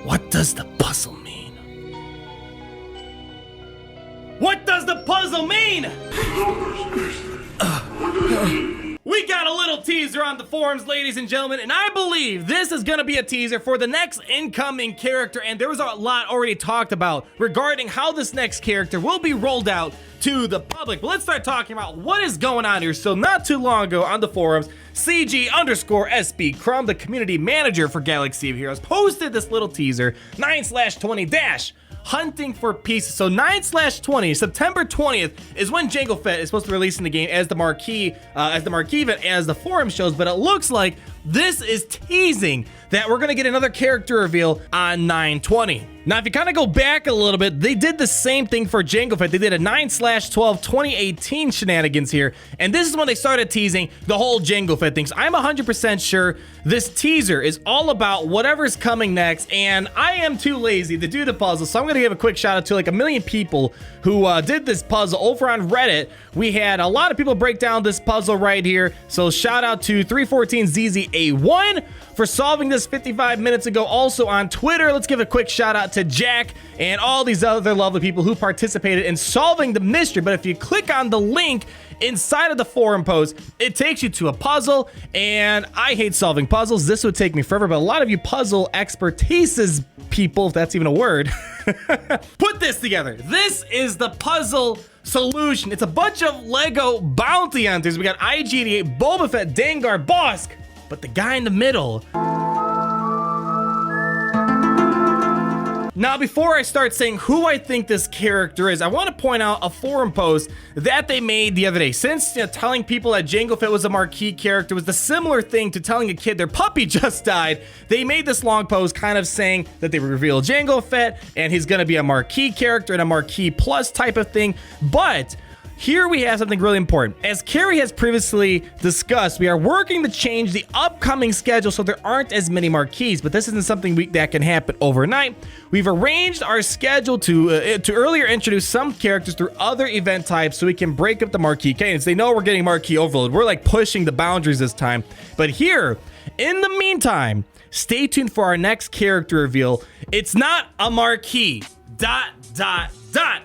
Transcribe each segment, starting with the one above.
What does the puzzle mean? What does the puzzle mean? We got a little teaser on the forums, ladies and gentlemen, and I believe this is going to be a teaser for the next incoming character, and there was a lot already talked about regarding how this next character will be rolled out to the public. But let's start talking about what is going on here. So not too long ago on the forums, CG_SB Crumb, the community manager for Galaxy of Heroes, posted this little teaser, 9/20- Hunting for Pieces. So 9/20, September 20th is when Jango Fett is supposed to release in the game as the marquee event, as the forum shows, but it looks like this is teasing that we're gonna get another character reveal on 9/20. Now, if you kind of go back a little bit, they did the same thing for Jango Fett. They did a 9/12/2018 shenanigans here, and this is when they started teasing the whole Jango Fett thing. So I'm 100% sure this teaser is all about whatever's coming next, and I am too lazy to do the puzzle, so I'm gonna give a quick shout out to like 1 million people who did this puzzle over on Reddit. We had a lot of people break down this puzzle right here, so shout out to 314ZZA1 for solving this 55 minutes ago. Also on Twitter, let's give a quick shout out to Jack and all these other lovely people who participated in solving the mystery. But if you click on the link inside of the forum post, it takes you to a puzzle, and I hate solving puzzles. This would take me forever, but a lot of you puzzle expertises people, if that's even a word, put this together. This is the puzzle solution. It's a bunch of Lego bounty hunters. We got IG-88, Boba Fett, Dengar, Bosk, but the guy in the middle. Now, before I start saying who I think this character is, I want to point out a forum post that they made the other day. Since telling people that Jango Fett was a marquee character was the similar thing to telling a kid their puppy just died, they made this long post kind of saying that they reveal Jango Fett and he's going to be a marquee character and a marquee plus type of thing. But here we have something really important. As Carrie has previously discussed, we are working to change the upcoming schedule so there aren't as many marquees, but this isn't something that can happen overnight. We've arranged our schedule to earlier introduce some characters through other event types so we can break up the marquee cadence. They know we're getting marquee overload. We're like pushing the boundaries this time. But here, in the meantime, stay tuned for our next character reveal. It's not a marquee. ...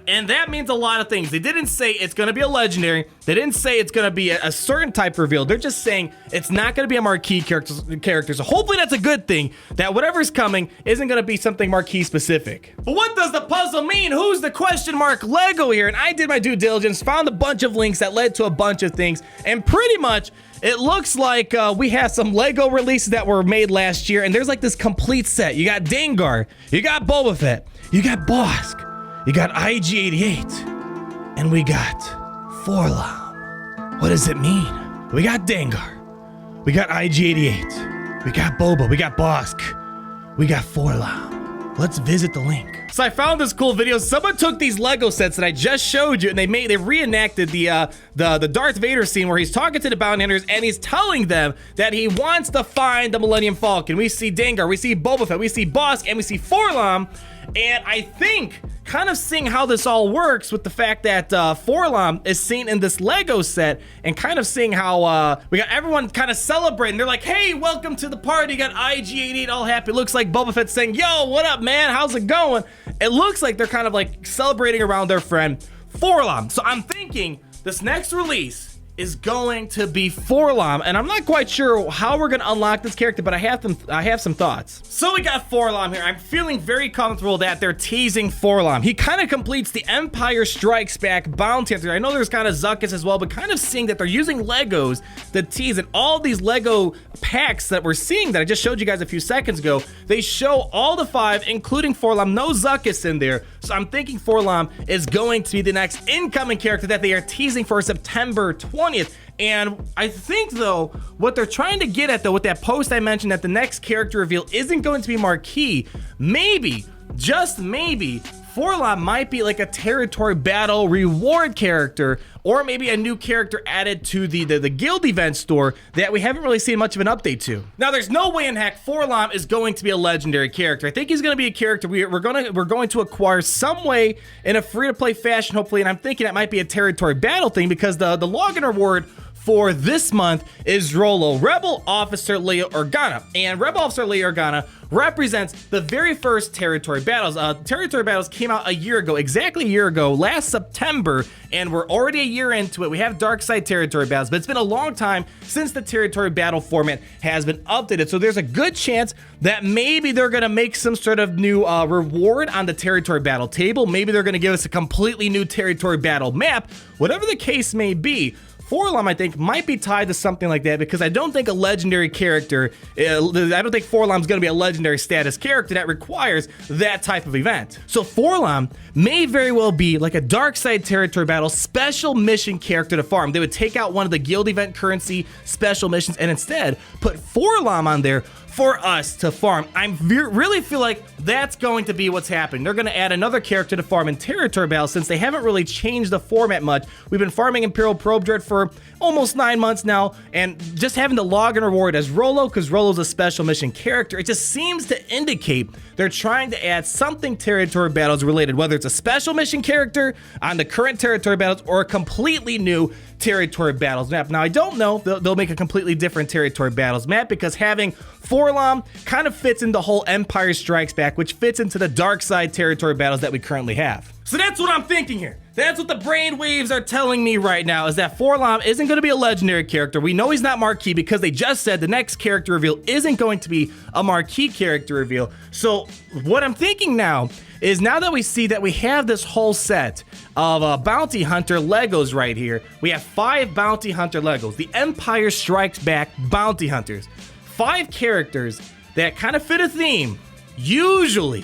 And that means a lot of things. They didn't say it's going to be a legendary. They didn't say it's going to be a certain type of reveal. They're just saying it's not going to be a marquee character. So hopefully that's a good thing, that whatever's coming isn't going to be something marquee specific. But what does the puzzle mean? Who's the question mark Lego here? And I did my due diligence, found a bunch of links that led to a bunch of things, and pretty much it looks like we have some Lego releases that were made last year, and there's like this complete set. You got Dengar, you got Boba Fett, you got Bosk, you got IG-88, and we got 4-LOM. What does it mean? We got Dengar, we got IG-88, we got Boba, we got Bosk, we got 4-LOM. Let's visit the link. So I found this cool video. Someone took these Lego sets that I just showed you, and they reenacted the Darth Vader scene where he's talking to the bounty hunters and he's telling them that he wants to find the Millennium Falcon. We see Dengar, we see Boba Fett, we see Bosk, and we see 4-LOM. And I think, kind of seeing how this all works with the fact that 4-LOM is seen in this Lego set, and kind of seeing how we got everyone kind of celebrating. They're like, hey, welcome to the party. You got IG-88 all happy. It looks like Boba Fett saying, yo, what up, man? How's it going? It looks like they're kind of like celebrating around their friend 4-LOM. So I'm thinking this next release is going to be 4-LOM, and I'm not quite sure how we're gonna unlock this character, but I have some thoughts. So we got 4-LOM here. I'm feeling very comfortable that they're teasing 4-LOM. He kind of completes the Empire Strikes Back bounty hunter. I know there's kind of Zuckuss as well, but kind of seeing that they're using Legos to tease, and all these Lego packs that we're seeing that I just showed you guys a few seconds ago, they show all the 5, including 4-LOM, no Zuckuss in there. So I'm thinking 4-LOM is going to be the next incoming character that they are teasing for September 20th. And I think, though, what they're trying to get at, though, with that post I mentioned, that the next character reveal isn't going to be marquee, maybe, just maybe, 4-LOM might be like a territory battle reward character, or maybe a new character added to the guild event store that we haven't really seen much of an update to. Now, there's no way in heck 4-LOM is going to be a legendary character. I think he's going to be a character we're going to acquire some way in a free-to-play fashion, hopefully, and I'm thinking that might be a territory battle thing, because the login reward for this month is Rolo, Rebel Officer Leia Organa. And Rebel Officer Leia Organa represents the very first territory battles. Territory battles came out a year ago, exactly a year ago, last September, and we're already a year into it. We have dark side territory battles, but it's been a long time since the territory battle format has been updated. So there's a good chance that maybe they're going to make some sort of new reward on the territory battle table. Maybe they're going to give us a completely new territory battle map. Whatever the case may be, 4-LOM, I think, might be tied to something like that, because I don't think a legendary character, I don't think 4-LOM is going to be a legendary status character that requires that type of event. So 4-LOM may very well be like a dark side territory battle special mission character to farm. They would take out one of the guild event currency special missions and instead put 4-LOM on there for us to farm. I really feel like that's going to be what's happening. They're going to add another character to farm in territory battle, since they haven't really changed the format much. We've been farming Imperial Probe Dread for almost 9 months now, and just having the login reward as Rolo, because Rolo's a special mission character, it just seems to indicate they're trying to add something territory battles related, whether it's a special mission character on the current territory battles or a completely new territory battles map. Now, I don't know if they'll make a completely different territory battles map, because having 4-LOM kind of fits into the whole Empire Strikes Back, which fits into the dark side territory battles that we currently have. So that's what I'm thinking here. That's what the brainwaves are telling me right now, is that 4-LOM isn't going to be a legendary character. We know he's not marquee because they just said the next character reveal isn't going to be a marquee character reveal. So what I'm thinking now is, now that we see that we have this whole set of Bounty Hunter Legos right here, we have 5 Bounty Hunter Legos, the Empire Strikes Back Bounty Hunters. 5 characters that kind of fit a theme, usually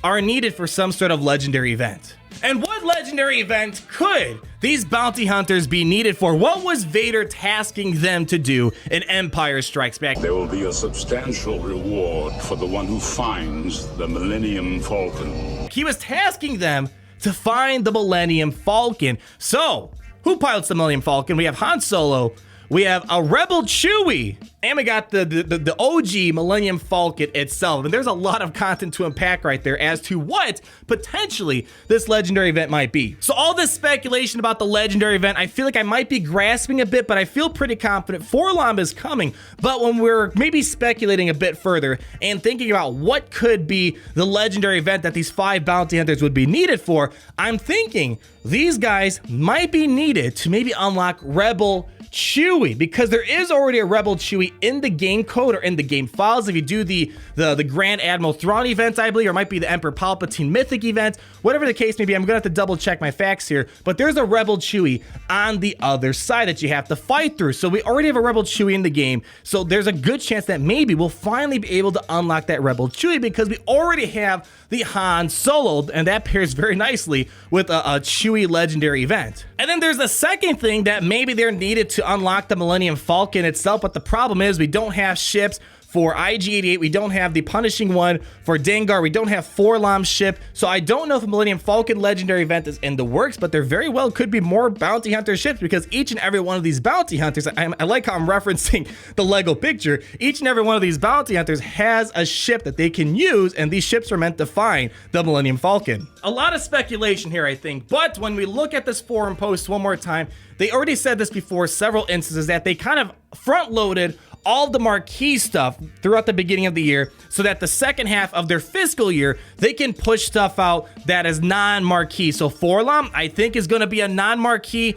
are needed for some sort of legendary event. And what legendary event could these bounty hunters be needed for? What was Vader tasking them to do in Empire Strikes Back? There will be a substantial reward for the one who finds the Millennium Falcon. He was tasking them to find the Millennium Falcon. So, who pilots the Millennium Falcon? We have Han Solo, we have a Rebel Chewie, and we got the OG Millennium Falcon itself. And there's a lot of content to unpack right there as to what potentially this legendary event might be. So all this speculation about the legendary event, I feel like I might be grasping a bit, but I feel pretty confident 4-LOM is coming. But when we're maybe speculating a bit further and thinking about what could be the legendary event that these 5 bounty hunters would be needed for, I'm thinking these guys might be needed to maybe unlock Rebel Chewie, because there is already a Rebel Chewie in the game code or in the game files. If you do the Grand Admiral Thrawn event, I believe, or it might be the Emperor Palpatine Mythic event, whatever the case may be, I'm gonna have to double check my facts here, but there's a Rebel Chewie on the other side that you have to fight through. So we already have a Rebel Chewie in the game, so there's a good chance that maybe we'll finally be able to unlock that Rebel Chewie, because we already have the Han Solo, and that pairs very nicely with a Chewie legendary event. And then there's the second thing, that maybe they're needed to unlock the Millennium Falcon itself, but the problem is we don't have ships for IG-88, we don't have the Punishing One for Dengar, we don't have 4-LOM's ship, so I don't know if a Millennium Falcon legendary event is in the works, but there very well could be more bounty hunter ships, because each and every one of these bounty hunters, I like how I'm referencing the Lego picture, each and every one of these bounty hunters has a ship that they can use, and these ships are meant to find the Millennium Falcon. A lot of speculation here, I think, but when we look at this forum post one more time, they already said this before several instances, that they kind of front-loaded all the marquee stuff throughout the beginning of the year, so that the second half of their fiscal year, they can push stuff out that is non-marquee. So 4-LOM, I think, is going to be a non-marquee,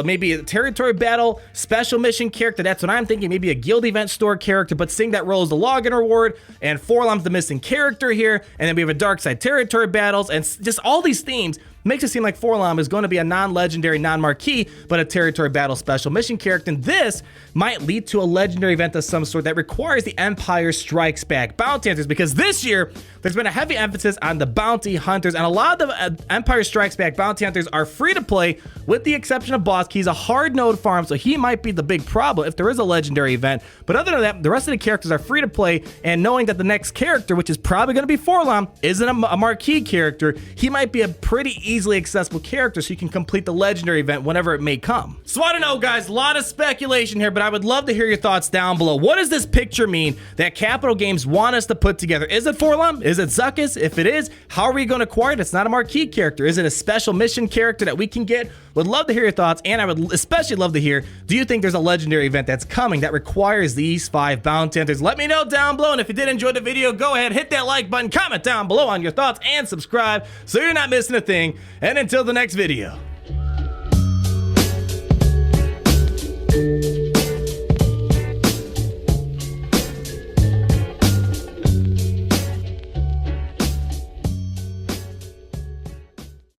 maybe a territory battle, special mission character. That's what I'm thinking. Maybe a guild event store character, but seeing that role as the login reward, and 4-LOM's the missing character here, and then we have a dark side territory battles, and just all these themes makes it seem like 4-LOM is going to be a non-legendary, non-marquee, but a territory battle special mission character. And this might lead to a legendary event of some sort that requires the Empire Strikes Back bounty hunters, because this year there's been a heavy emphasis on the bounty hunters, and a lot of the Empire Strikes Back bounty hunters are free to play, with the exception of Boss Key. He's a hard node farm, so he might be the big problem if there is a legendary event. But other than that, the rest of the characters are free to play, and knowing that the next character, which is probably going to be 4-LOM, isn't a marquee character, he might be a pretty easily accessible character so you can complete the legendary event whenever it may come. So I don't know, guys, a lot of speculation here, but I would love to hear your thoughts down below. What does this picture mean that Capital Games want us to put together? Is it for LOM? Is it SWGoH? If it is, how are we going to acquire it? It's not a marquee character. Is it a special mission character that we can get? Would love to hear your thoughts, and I would especially love to hear, do you think there's a legendary event that's coming that requires these 5 bounty hunters? Let me know down below, and if you did enjoy the video, go ahead, hit that like button, comment down below on your thoughts, and subscribe so you're not missing a thing. And until the next video.